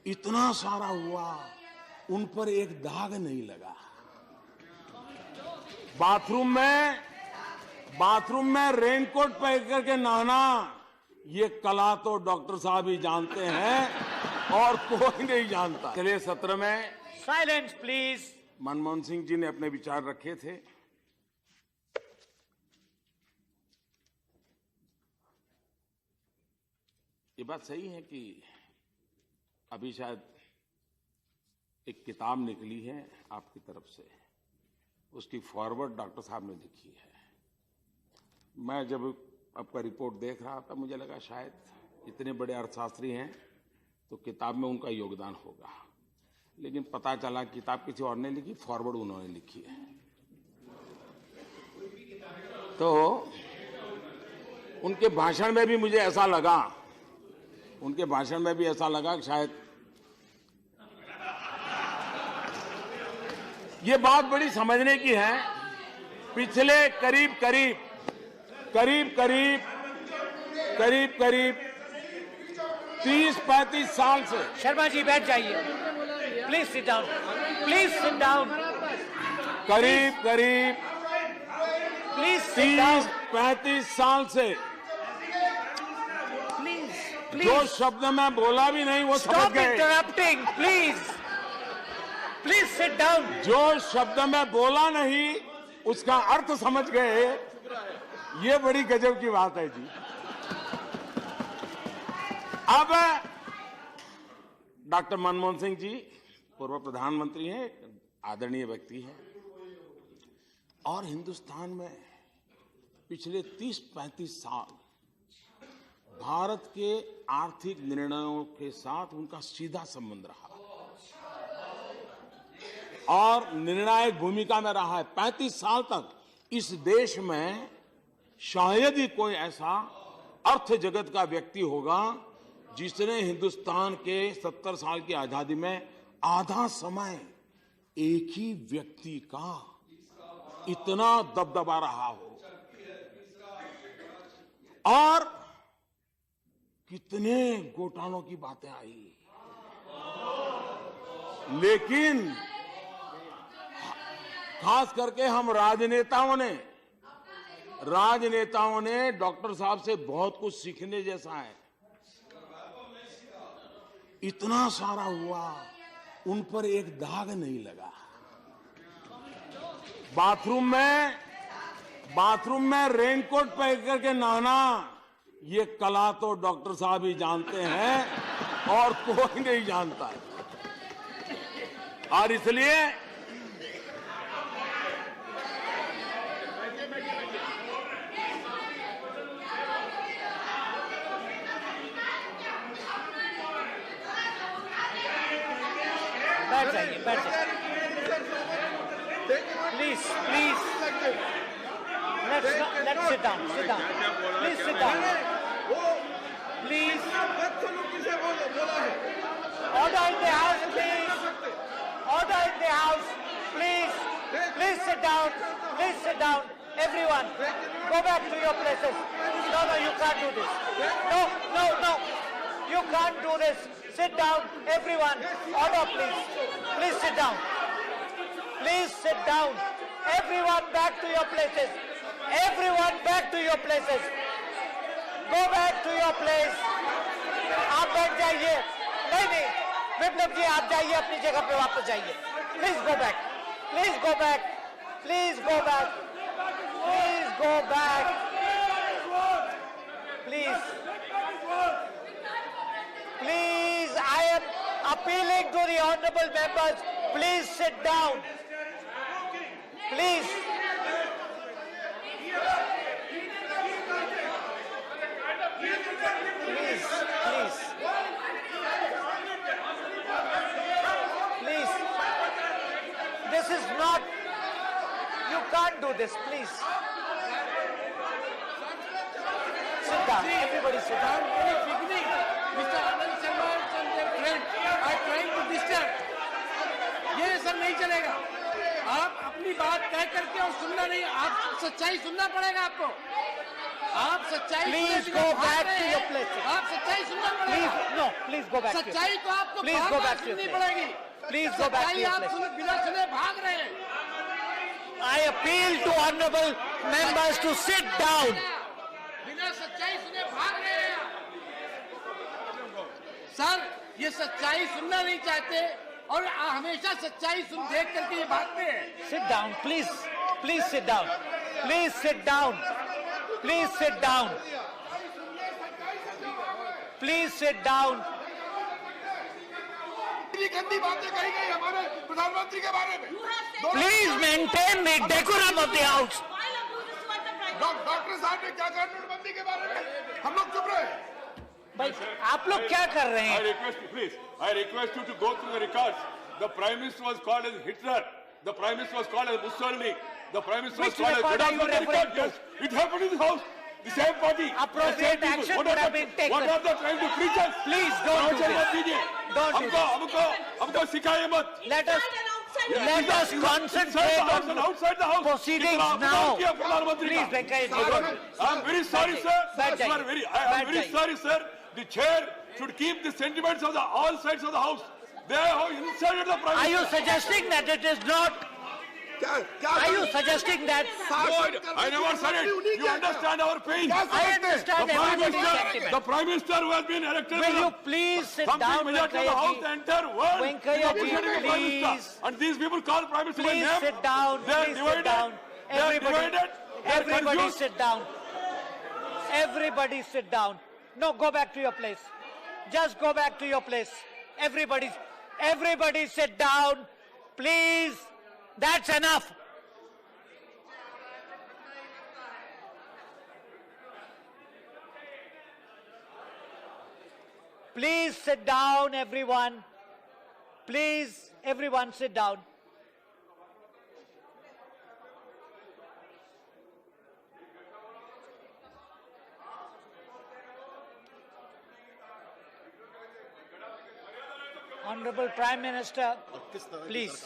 इतना सारा हुआ, उन पर एक दाग नहीं लगा। बाथरूम में रेनकोट पहन करके नहाना, ये कला तो डॉक्टर साहब ही जानते हैं और कोई नहीं जानता। चलिए सत्र में साइलेंस प्लीज। मनमोहन सिंह जी ने अपने विचार रखे थे। ये बात सही है कि अभी शायद एक किताब निकली है आपकी तरफ से, उसकी फॉरवर्ड डॉक्टर साहब ने लिखी है। मैं जब आपका रिपोर्ट देख रहा था मुझे लगा शायद इतने बड़े अर्थशास्त्री हैं तो किताब में उनका योगदान होगा, लेकिन पता चला किताब किसी और ने लिखी, फॉरवर्ड उन्होंने लिखी है। तो उनके भाषण में भी मुझे ऐसा लगा, कि शायद ये बात बड़ी समझने की है। पिछले करीब 30-35 साल से। शर्मा जी बैठ जाइए, please sit down, please sit down. करीब प्लीज सिट डाउन, 30-35 साल से प्लीज जो शब्द मैं बोला भी नहीं वो समझ स्टॉप गए। Interrupting, please sit down. जो शब्द मैं बोला नहीं उसका अर्थ समझ गए, ये बड़ी गजब की बात है जी। अब डॉक्टर मनमोहन सिंह जी पूर्व प्रधानमंत्री हैं, आदरणीय व्यक्ति हैं, और हिंदुस्तान में पिछले 30-35 साल भारत के आर्थिक निर्णयों के साथ उनका सीधा संबंध रहा और निर्णायक भूमिका में रहा है। 35 साल तक इस देश में शायद ही कोई ऐसा अर्थ जगत का व्यक्ति होगा जिसने हिंदुस्तान के 70 साल की आजादी में आधा समय एक ही व्यक्ति का इतना दबदबा रहा हो। और कितने घोटालों की बातें आई, लेकिन खास करके हम राजनेताओं ने डॉक्टर साहब से बहुत कुछ सीखने जैसा है। इतना सारा हुआ, उन पर एक दाग नहीं लगा। बाथरूम में रेनकोट पहन करके नहाना, ये कला तो डॉक्टर साहब ही जानते हैं और कोई नहीं जानता है। और इसलिए बैठ जाइए, बैठ जाइए, please let's sit down, please sit down, please order in the house, please sit down, everyone go back to your places. No, you can't do this. No, you can't do this. Sit down, everyone. Order, please sit down. Please sit down. Everyone back to your places. Go back to your place. आप बैठ जाइए। नहीं, विप्लव जी आप जाइए, अपनी जगह पे वापस जाइए। Please go back. Please, I am appealing to the honorable members. Please sit down. Please. This is not, you can't do this, please. Sit down, everybody sit down. Mr. Anand Sharma and their friends are trying to disturb. ये sir नहीं चलेगा। आप अपनी बात तय करके और सुनना नहीं, आप सच्चाई सुनना पड़ेगा आपको। आप सच्चाई Please सुनने go भाग back रहे to हैं। your places. आप सच्चाई सुनना Please, पड़ेगा। no, please go back to your सच्चाई तो आपको Please bar go bar back to your सुननी place. पड़ेगी। Please go back to सच्चाई your आप place. बिना सुने भाग रहे हैं। I appeal to honorable members to sit down. बिना सच्चाई सुने भाग रहे हैं। सर, ये सच्चाई सुनना नहीं चाहते और हमेशा सच्चाई सुन देख करके ये भागते हैं। Sit down, please. Please sit down. Please sit down. Please sit down. Please sit down. इतनी गंदी बातें कही गई हमारे प्रधानमंत्री के बारे में। Please maintain the decorum of the house. Doctor साहब ने क्या कहा नोटबंदी के बारे में? हम लोग चुप रहे। भाई आप लोग क्या कर रहे I हैं? request you, please. I request you to go through the records. The Prime Minister was called as Hitler. The Prime Minister was called as Mussolini. The Prime Minister Which was called as record are you Gaddafi. referring to? Yes, it happened in the House. The same party. Appropriate the same people. action What would are have the- been taken. What are they trying to preach us? Please don't do प्रवचन this. मत दीजिए। Don't do हमको सिखाइए मत। Let us concentrate on outside the house. proceedings कितना now. अपमान किया प्रधानमंत्री Please, का। Venkaya ji, don't. I am very sorry, sir. बैठ You are जाइए। very, I am बैठ very जाइए। sorry, sir. The chair should keep the sentiments of all sides of the house. They have insulted the Prime Are you Minister. suggesting that it is not? Are you suggesting that? No, I never said it. You understand our pain. I understand everybody's sentiment. The Prime Minister who has been elected Will by you please sit something down, majority of the House, the Venkaya ji? entire world. Venkaya is appreciating ji, the Prime Minister. please. And these people call Prime Minister by Please name. sit down. They are Please sit divided. down. They are Everybody, divided. They are everybody confused. sit down. Everybody sit down. No, go back to your place. Just go back to your place. Everybody sit down. Please. That's enough. Please sit down, everyone. Please, everyone sit down. Honorable Prime Minister, please.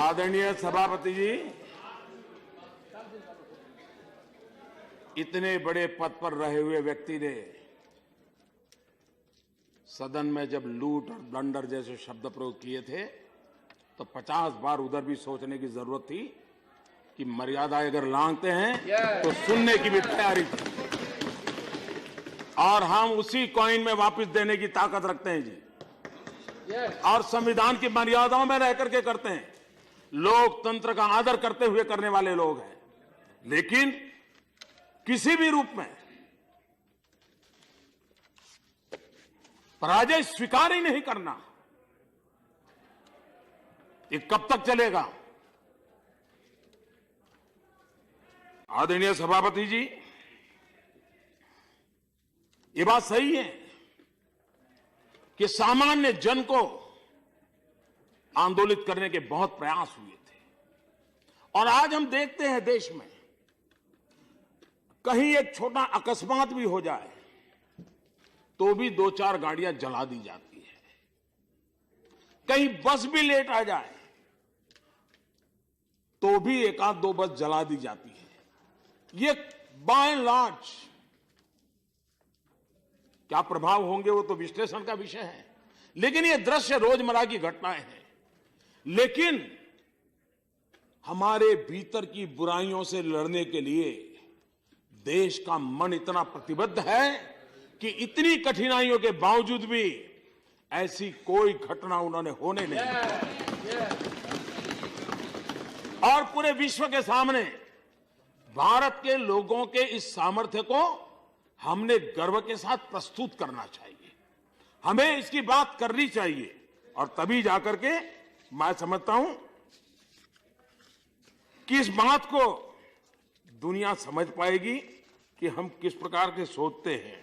आदरणीय सभापति जी, इतने बड़े पद पर रहे हुए व्यक्ति ने सदन में जब लूट और ब्लंडर जैसे शब्द प्रयोग किए थे तो 50 बार उधर भी सोचने की जरूरत थी कि मर्यादा अगर लांघते हैं तो सुनने की भी तैयारी थी। और हम उसी कॉइन में वापस देने की ताकत रखते हैं जी। और संविधान की मर्यादाओं में रह करके करते हैं। लोकतंत्र का आदर करते हुए करने वाले लोग हैं। लेकिन किसी भी रूप में पराजय स्वीकार ही नहीं करना, ये कब तक चलेगा? आदरणीय सभापति जी, ये बात सही है कि सामान्य जन को आंदोलित करने के बहुत प्रयास हुए थे और आज हम देखते हैं देश में कहीं एक छोटा अकस्मात भी हो जाए तो भी 2-4 गाड़ियां जला दी जाती है, कहीं बस भी लेट आ जाए तो भी 1-2 बस जला दी जाती है। ये बाय एंड लार्ज क्या प्रभाव होंगे वो तो विश्लेषण का विषय है, लेकिन ये दृश्य रोजमर्रा की घटनाएं हैं। लेकिन हमारे भीतर की बुराइयों से लड़ने के लिए देश का मन इतना प्रतिबद्ध है कि इतनी कठिनाइयों के बावजूद भी ऐसी कोई घटना उन्होंने होने नहीं दी। और पूरे विश्व के सामने भारत के लोगों के इस सामर्थ्य को हमने गर्व के साथ प्रस्तुत करना चाहिए। हमें इसकी बात करनी चाहिए और तभी जाकर के मैं समझता हूं कि इस बात को दुनिया समझ पाएगी कि हम किस प्रकार के सोचते हैं।